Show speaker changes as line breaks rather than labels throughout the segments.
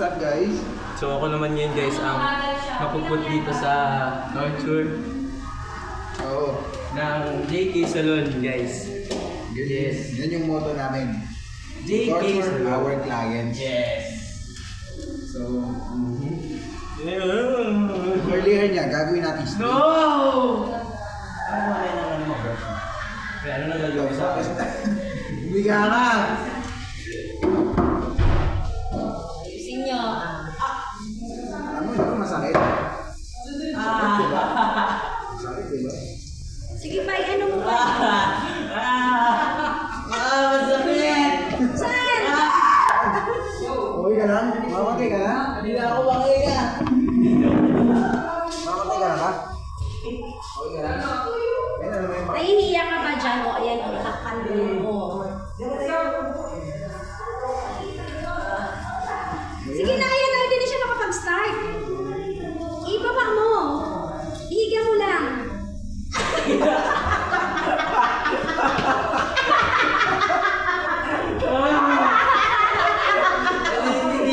What's up guys?
So ako naman ngayon guys ang mapuput dito sa torture
Oo.
ng JK Salon guys.
Yes. Yan yung motto namin.
JK
Torture
Salon.
our clients.
Yes.
So, earlier niya, gagawin natin stream.
No! Ano ba kayo naman mo bro? Kaya ano na gagawin sa akin?
Bumiga ka!
Ayusin nyo.
Alam mo, ito masakit. Diba? Masakit, diba?
Sige pa, ano mo pa?
Masakit!
Saan?
Okay ka lang? Mamatay ka na?
Hindi na ako makahiga.
Mamatay ka na ba? Okay ka lang? Ayun, ano may
Nahihiya ka ba dyan? O ayan, o nakakandun mo. Sige na, ayan na, hindi na siya makapag-start. Ibaba mo. Ihiga mo lang.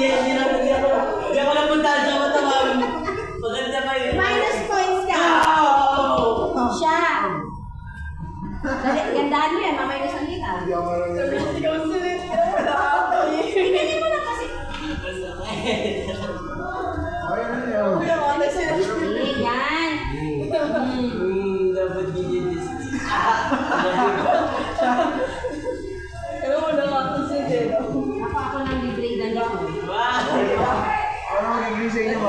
Hindi ako napuntahan sa matamang. Maganda pa yun.
Minus points ka. Siya. Dali, gandahan mo yan, maminusan kita.
Hindi ako marunong.
Ikaw sulit ka. Pinili mo na kasi.
Okay na yun.
Sige, yan.
Dapat gigit.
Ako nang libre na nito.
Ano magiging sa inyo ba?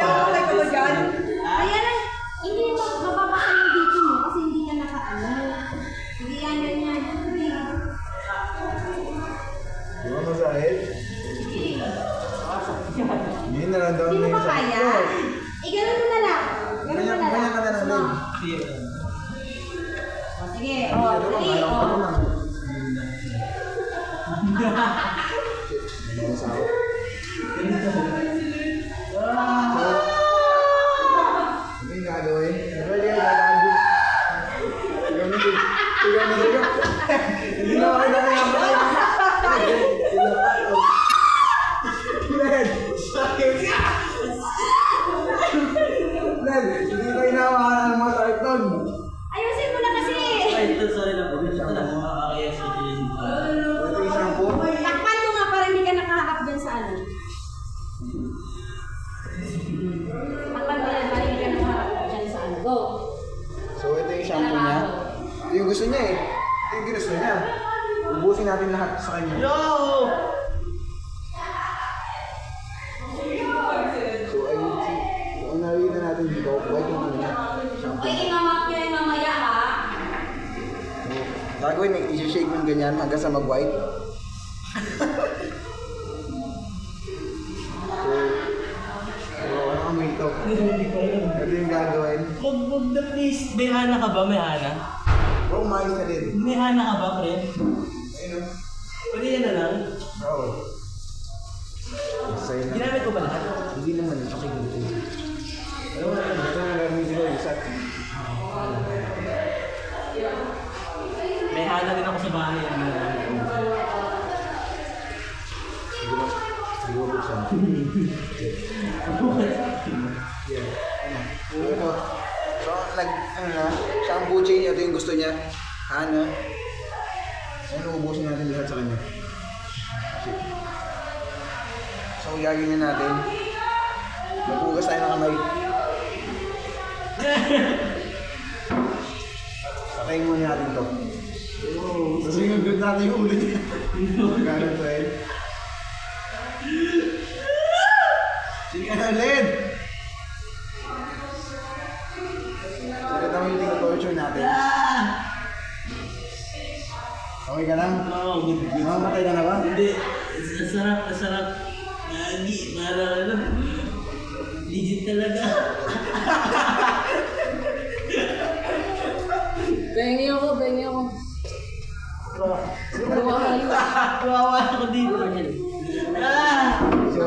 Ayan na. Hindi mo mababasa yung dito mo kasi hindi ka nakaano. Hindi yan, ganyan.
Di ba masakit? Hindi na lang daw
Hindi mo
na
ba
yung sakit
kaya?
ko.
Ganun mo na lang. Ganun mo na lang.
Ganyan ka na lang din.
O, sige. O,
Ano ba?
sige.
Ayaw
O.
ko na lang. Ano sa ako? Ano yung gagawin? Pwede yung gagawin. Sigaw na sigaw. Sigaw na sigaw. Hindi na ako na kaya ba? Ned! Ned! Hindi tayo nawakan ng mga tarton.
Ayusin mo na kasi.
Sorry lang. Ito lang. Makakaya si Jane.
Ito yung shampoo.
Takpan mo nga para hindi ka nakaharap dyan sa ano. Takpan mo yan para hindi ka nakaharap dyan sa ano. Go.
So ito yung shampoo niya. Ito yung gusto niya eh. Ito yung ginusto niya. Ubusin natin lahat sa kanya.
Yo!
So I would see. Kung nakikita natin dito, white yung niya. Shampoo.
Uy, imamap nyo yung mamaya ha.
So, gagawin, i-shake mo yung ganyan hanggang sa mag-white. So ano kami ito? Ito yung gagawin.
Huwag na please. May hana ka ba? May hana?
Bro, umayos na din.
May hana ka ba, pre?
Ayun o.
Pwede yan na lang.
Oo. Sa'yo na.
Ginamit ko ba lahat?
Hindi naman, okay ganito. Ano ba? Ito yung gagawin ko, isa.
May hana din ako sa bahay.
Siguro, siguro buksan. Yeah. Ano? Ito. So, ano na, shampoo chain, ito yung gusto niya. Hana. Ano, ubusin natin lahat sa kanya. So, gagawin natin. Maghugas tayo ng kamay. Patayin muna natin to. Tapos yung good natin yung ulo niya. Magkano to eh. Sige ka na, Len! Sige naman yung torture natin. Okay ka lang?
Oo, good.
Mamamatay ka na ba?
Hindi. Sarap, sarap. Nagi, parang ano. Legit talaga.
Bengi ako.
Kawawa ako dito.
So,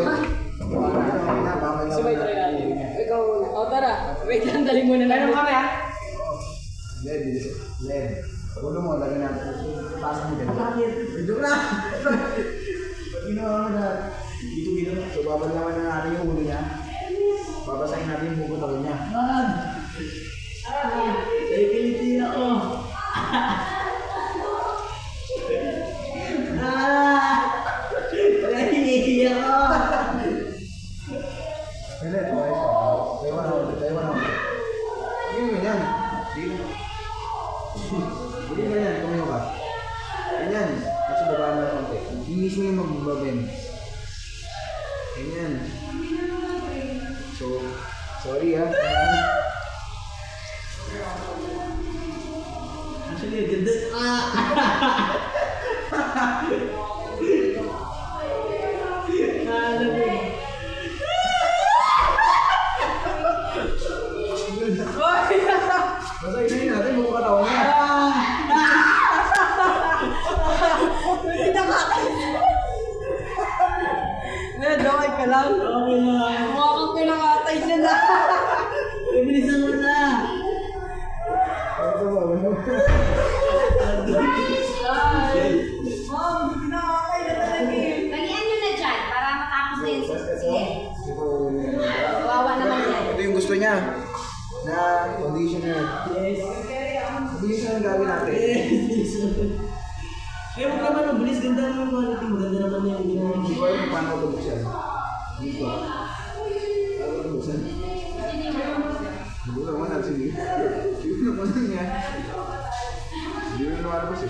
Sabay tayo natin.
Ikaw muna. O tara. Wait lang, dali muna na. Meron kami ha?
Len. Ulo mo, lagyan natin. Pasok mo dyan. Joke lang! Pag ginawa mo na, dito ginawa. So, Babalaman na natin yung ulo niya. Babasahin natin yung bubutol niya.
Man! Nakikiliti ako. Nakikiliti ako.
Hindi, tumayo siya. Tayo na. Hindi mo yan. Hindi mo yan, tumayo ka. Ganyan. Kasi babaan mo na konti. Yung mismo yung magbaben. Ganyan. So, sorry ha.
Actually, ganda. Alam mo.
Basta isayin natin, buko katawan niya.
Damay ka lang.
Okay lang.
Mukha kang pinakatay siya na.
Bilisan mo na.
Ito ba? Ano?
Mom, pinakatay na talaga eh. Lagyan nyo na dyan para matapos na yun. Sige. Kawawa naman yan.
Ito yung gusto niya. Na conditioner.
Yes.
Bilis na yung gawin natin.
Eh, huwag naman ang bilis. Ganda naman yung quality. Maganda naman yung ginawa.
Hindi ko alam kung paano ito buksan. Hindi ko. Paano ito buksan? Hindi ko naman natin. Hindi ko naman niya. Hindi ko naman naman eh.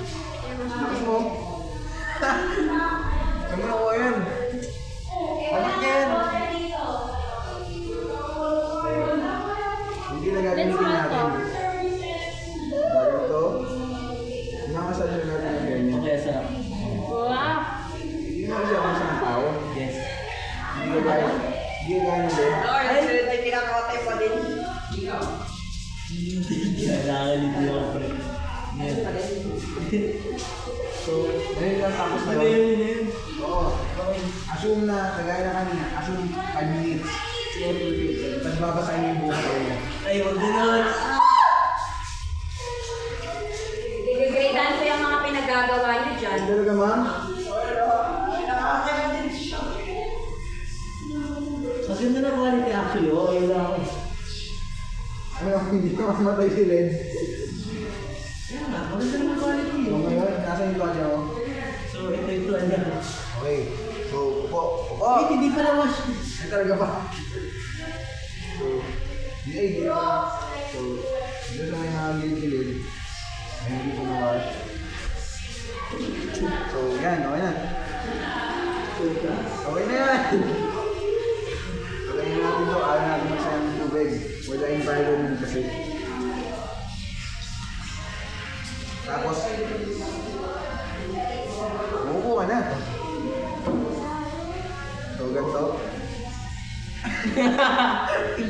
Lakas mo. Saan mo nakuha yan? Anak yan. Hindi na gagamitin natin. Bago ito. Nakasal na natin yung ganyan.
Okay, sarap.
Wow.
Hindi na kasi ako sa ng tao.
Yes.
Hindi ka gaya. Hindi ka gaya nila.
Ay, pinakatay pa din.
Nakakaliti ako, pre. Yes.
So, ngayon lang tapos na
Ano
yun.
yun?
Oo. Assume na, kagaya na kanina, assume 5 minutes. Tapos babasahin yung buhay ko niya.
Ay, huwag ganun.
Gagamitan ko yung mga pinagagawa nyo dyan.
Ano talaga, ma'am?
Ang ganda na quality actually. Okay lang ako.
Ano, hindi ka mamatay si Len.
Kaya nga, maganda naman quality.
So, ngayon, nasa yung lodge ako.
So, ito ano.
Okay. So, upo. Upo!
Wait, hindi pa na wash.
Ay, talaga ba? So, hindi pa. So, dito sa may mga gilid-gilid. Ay, hindi ko na-wash. So, yan. Okay na. Okay na yan! Pagayin natin ito. Ayaw natin magsayang ng tubig. For the environment kasi. Tapos, umupo ka na. So, ganito.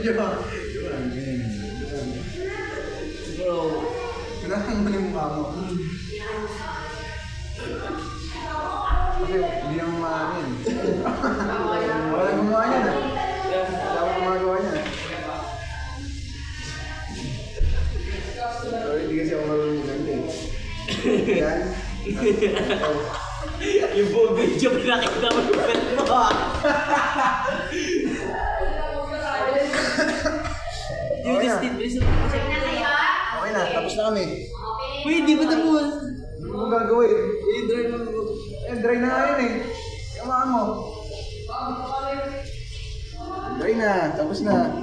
Joke.
Bro.
Kailangan mo yung mukha mo. Kasi hindi naman maano yan. Wala gumawa niyan ah. Wala akong gumagawa niyan. Sorry, hindi kasi ako marunong ganito eh. Yan.
Yung buong video pinakita mo yung pet mo. Yung
Okay na.
bilis na.
Okay na, tapos na kami.
Wait, di ba tapos?
Ano mo gagawin? I-dry mo. Eh, dry na nga yun eh. Kamaan mo. Dry na, tapos na.